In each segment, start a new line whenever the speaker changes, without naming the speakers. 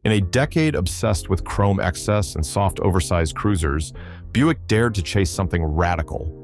In a decade obsessed with chrome excess and soft oversized cruisers, Buick dared to chase something radical.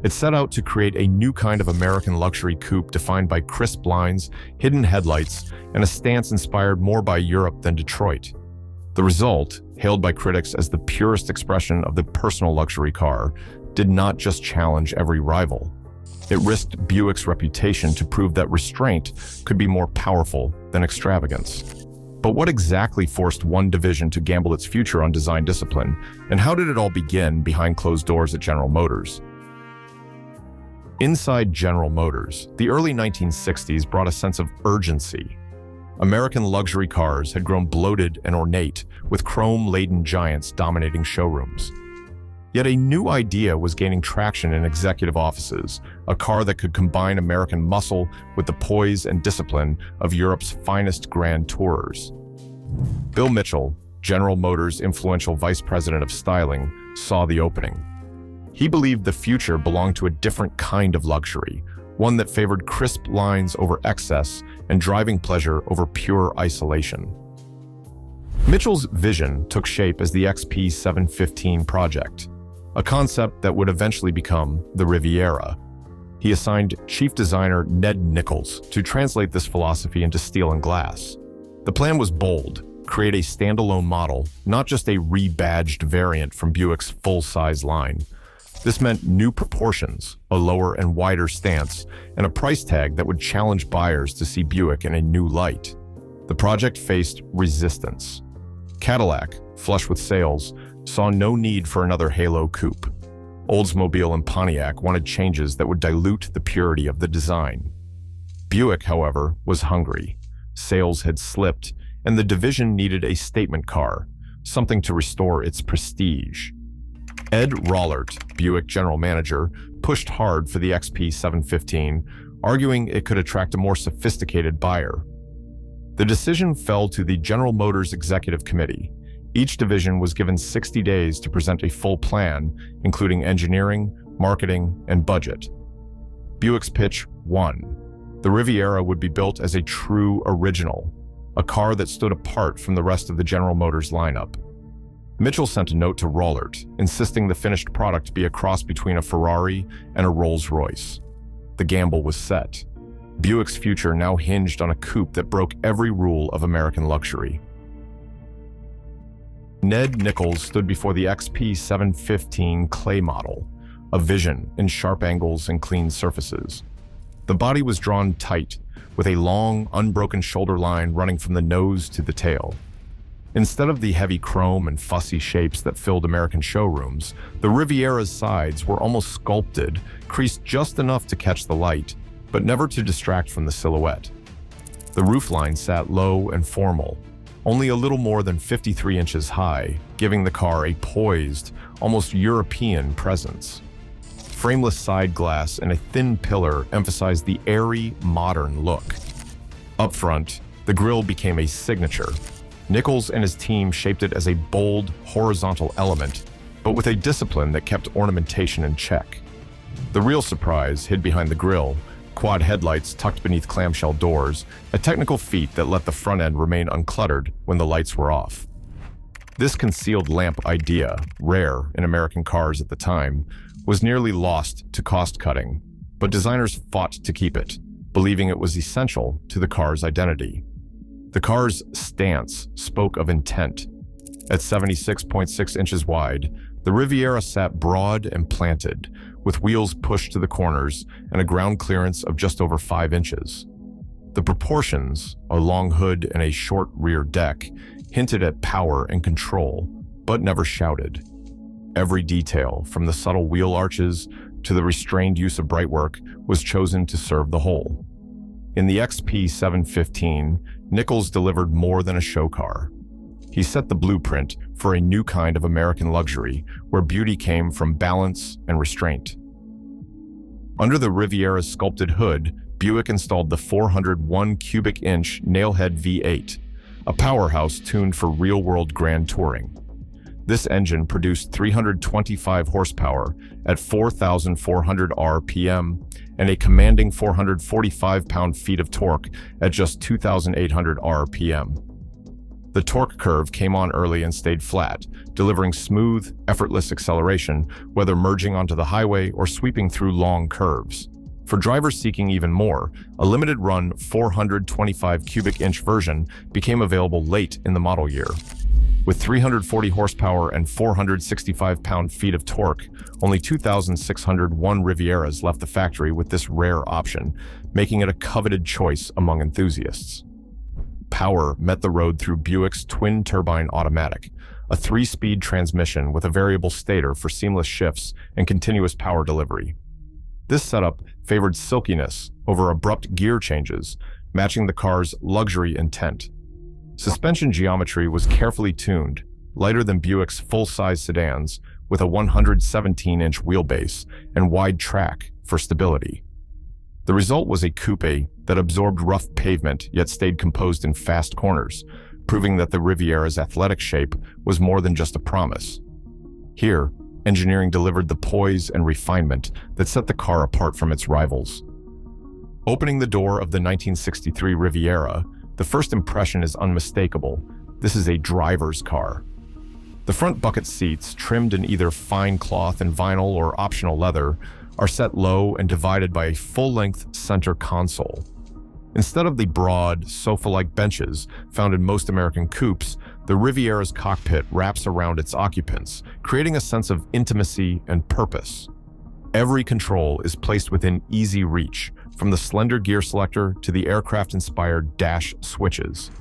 It set out to create a new kind of American luxury coupe defined by crisp lines, hidden headlights, and a stance inspired more by Europe than Detroit. The result, hailed by critics as the purest expression of the personal luxury car, did not just challenge every rival. It risked Buick's reputation to prove that restraint could be more powerful than extravagance. But what exactly forced one division to gamble its future on design discipline, and how did it all begin behind closed doors at General Motors? Inside General Motors, the early 1960s brought a sense of urgency. American luxury cars had grown bloated and ornate, with chrome-laden giants dominating showrooms. Yet a new idea was gaining traction in executive offices, a car that could combine American muscle with the poise and discipline of Europe's finest grand tourers. Bill Mitchell, General Motors' influential vice president of styling, saw the opening. He believed the future belonged to a different kind of luxury, one that favored crisp lines over excess and driving pleasure over pure isolation. Mitchell's vision took shape as the XP 715 project, a concept that would eventually become the Riviera. He assigned chief designer Ned Nichols to translate this philosophy into steel and glass. The plan was bold: create a standalone model, not just a rebadged variant from Buick's full-size line. This meant new proportions, a lower and wider stance, and a price tag that would challenge buyers to see Buick in a new light. The project faced resistance. Cadillac, flush with sales, saw no need for another halo coupe. Oldsmobile and Pontiac wanted changes that would dilute the purity of the design. Buick, however, was hungry. Sales had slipped, and the division needed a statement car, something to restore its prestige. Ed Rollert, Buick general manager, pushed hard for the XP 715, arguing it could attract a more sophisticated buyer. The decision fell to the General Motors Executive Committee. Each division was given 60 days to present a full plan, including engineering, marketing, and budget. Buick's pitch won. The Riviera would be built as a true original, a car that stood apart from the rest of the General Motors lineup. Mitchell sent a note to Rollert, insisting the finished product be a cross between a Ferrari and a Rolls-Royce. The gamble was set. Buick's future now hinged on a coupe that broke every rule of American luxury. Ned Nichols stood before the XP 715 clay model, a vision in sharp angles and clean surfaces. The body was drawn tight, with a long, unbroken shoulder line running from the nose to the tail. Instead of the heavy chrome and fussy shapes that filled American showrooms, the Riviera's sides were almost sculpted, creased just enough to catch the light, but never to distract from the silhouette. The roofline sat low and formal, only a little more than 53 inches high, giving the car a poised, almost European presence. Frameless side glass and a thin pillar emphasized the airy, modern look. Up front, the grille became a signature. Nichols and his team shaped it as a bold, horizontal element, but with a discipline that kept ornamentation in check. The real surprise hid behind the grille: quad headlights tucked beneath clamshell doors, a technical feat that let the front end remain uncluttered when the lights were off. This concealed lamp idea, rare in American cars at the time, was nearly lost to cost-cutting, but designers fought to keep it, believing it was essential to the car's identity. The car's stance spoke of intent. At 76.6 inches wide, the Riviera sat broad and planted, with wheels pushed to the corners and a ground clearance of just over 5 inches. The proportions, a long hood and a short rear deck, hinted at power and control, but never shouted. Every detail, from the subtle wheel arches to the restrained use of brightwork, was chosen to serve the whole. In the XP 715, Nichols delivered more than a show car. He set the blueprint for a new kind of American luxury where beauty came from balance and restraint. Under the Riviera's sculpted hood, Buick installed the 401 cubic inch nailhead V8, a powerhouse tuned for real-world grand touring. This engine produced 325 horsepower at 4,400 RPM and a commanding 445 pound-feet of torque at just 2,800 RPM. The torque curve came on early and stayed flat, delivering smooth, effortless acceleration, whether merging onto the highway or sweeping through long curves. For drivers seeking even more, a limited-run 425 cubic inch version became available late in the model year. With 340 horsepower and 465 pound-feet of torque, only 2,601 Rivieras left the factory with this rare option, making it a coveted choice among enthusiasts. Power met the road through Buick's twin-turbine automatic, a 3-speed transmission with a variable stator for seamless shifts and continuous power delivery. This setup favored silkiness over abrupt gear changes, matching the car's luxury intent. Suspension geometry was carefully tuned, lighter than Buick's full-size sedans, with a 117-inch wheelbase and wide track for stability. The result was a coupe that absorbed rough pavement yet stayed composed in fast corners, proving that the Riviera's athletic shape was more than just a promise. Here, engineering delivered the poise and refinement that set the car apart from its rivals. Opening the door of the 1963 Riviera, the first impression is unmistakable. This is a driver's car. The front bucket seats, trimmed in either fine cloth and vinyl or optional leather, are set low and divided by a full-length center console. Instead of the broad, sofa-like benches found in most American coupes, the Riviera's cockpit wraps around its occupants, creating a sense of intimacy and purpose. Every control is placed within easy reach, from the slender gear selector to the aircraft-inspired dash switches.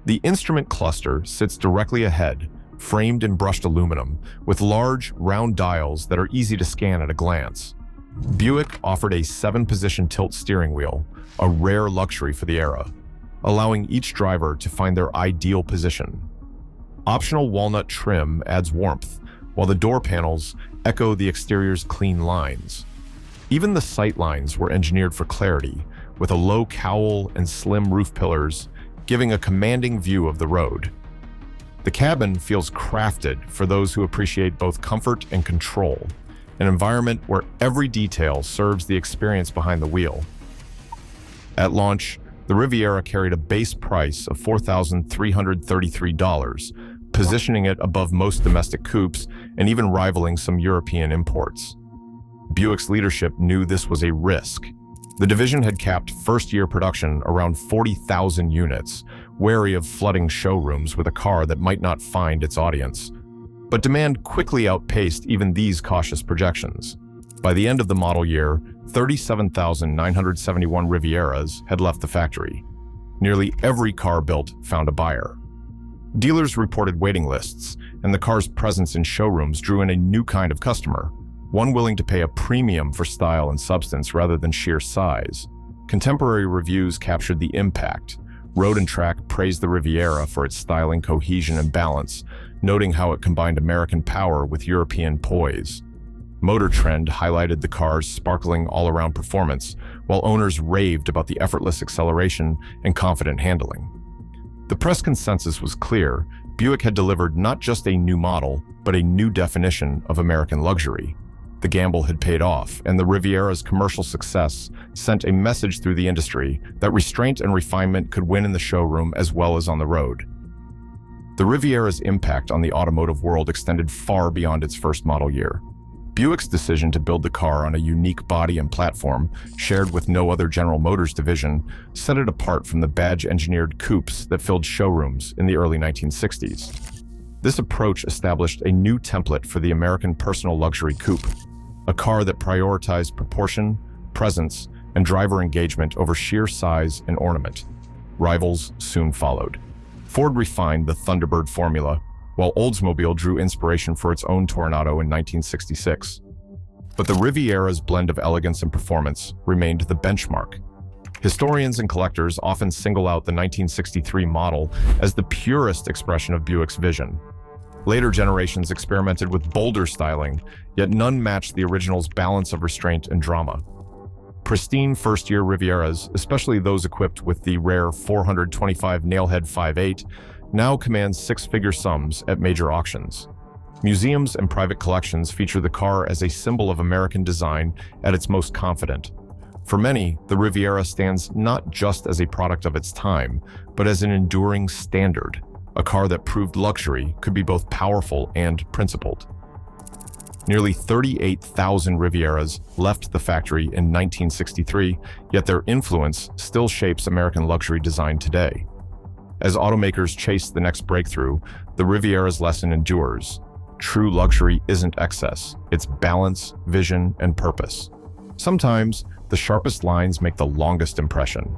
The instrument cluster sits directly ahead, framed in brushed aluminum, with large, round dials that are easy to scan at a glance. Buick offered a 7-position tilt steering wheel, a rare luxury for the era, allowing each driver to find their ideal position. Optional walnut trim adds warmth, while the door panels echo the exterior's clean lines. Even the sight lines were engineered for clarity, with a low cowl and slim roof pillars, giving a commanding view of the road. The cabin feels crafted for those who appreciate both comfort and control, an environment where every detail serves the experience behind the wheel. At launch, the Riviera carried a base price of $4,333, positioning it above most domestic coupes and even rivaling some European imports. Buick's leadership knew this was a risk. The division had capped first-year production around 40,000 units, wary of flooding showrooms with a car that might not find its audience. But demand quickly outpaced even these cautious projections. By the end of the model year, 37,971 Rivieras had left the factory. Nearly every car built found a buyer. Dealers reported waiting lists, and the car's presence in showrooms drew in a new kind of customer, one willing to pay a premium for style and substance rather than sheer size. Contemporary reviews captured the impact. Road and Track praised the Riviera for its styling, cohesion, and balance, noting how it combined American power with European poise. Motor Trend highlighted the car's sparkling all-around performance, while owners raved about the effortless acceleration and confident handling. The press consensus was clear. Buick had delivered not just a new model, but a new definition of American luxury. The gamble had paid off, and the Riviera's commercial success sent a message through the industry that restraint and refinement could win in the showroom as well as on the road. The Riviera's impact on the automotive world extended far beyond its first model year. Buick's decision to build the car on a unique body and platform, shared with no other General Motors division, set it apart from the badge-engineered coupes that filled showrooms in the early 1960s. This approach established a new template for the American personal luxury coupe, a car that prioritized proportion, presence, and driver engagement over sheer size and ornament. Rivals soon followed. Ford refined the Thunderbird formula, while Oldsmobile drew inspiration for its own Tornado in 1966. But the Riviera's blend of elegance and performance remained the benchmark. Historians and collectors often single out the 1963 model as the purest expression of Buick's vision. Later generations experimented with bolder styling, yet none matched the original's balance of restraint and drama. Pristine first-year Rivieras, especially those equipped with the rare 425 Nailhead 5.8, now command six-figure sums at major auctions. Museums and private collections feature the car as a symbol of American design at its most confident. For many, the Riviera stands not just as a product of its time, but as an enduring standard. A car that proved luxury could be both powerful and principled. Nearly 38,000 Rivieras left the factory in 1963, yet their influence still shapes American luxury design today. As automakers chase the next breakthrough, the Riviera's lesson endures. True luxury isn't excess, it's balance, vision, and purpose. Sometimes, the sharpest lines make the longest impression.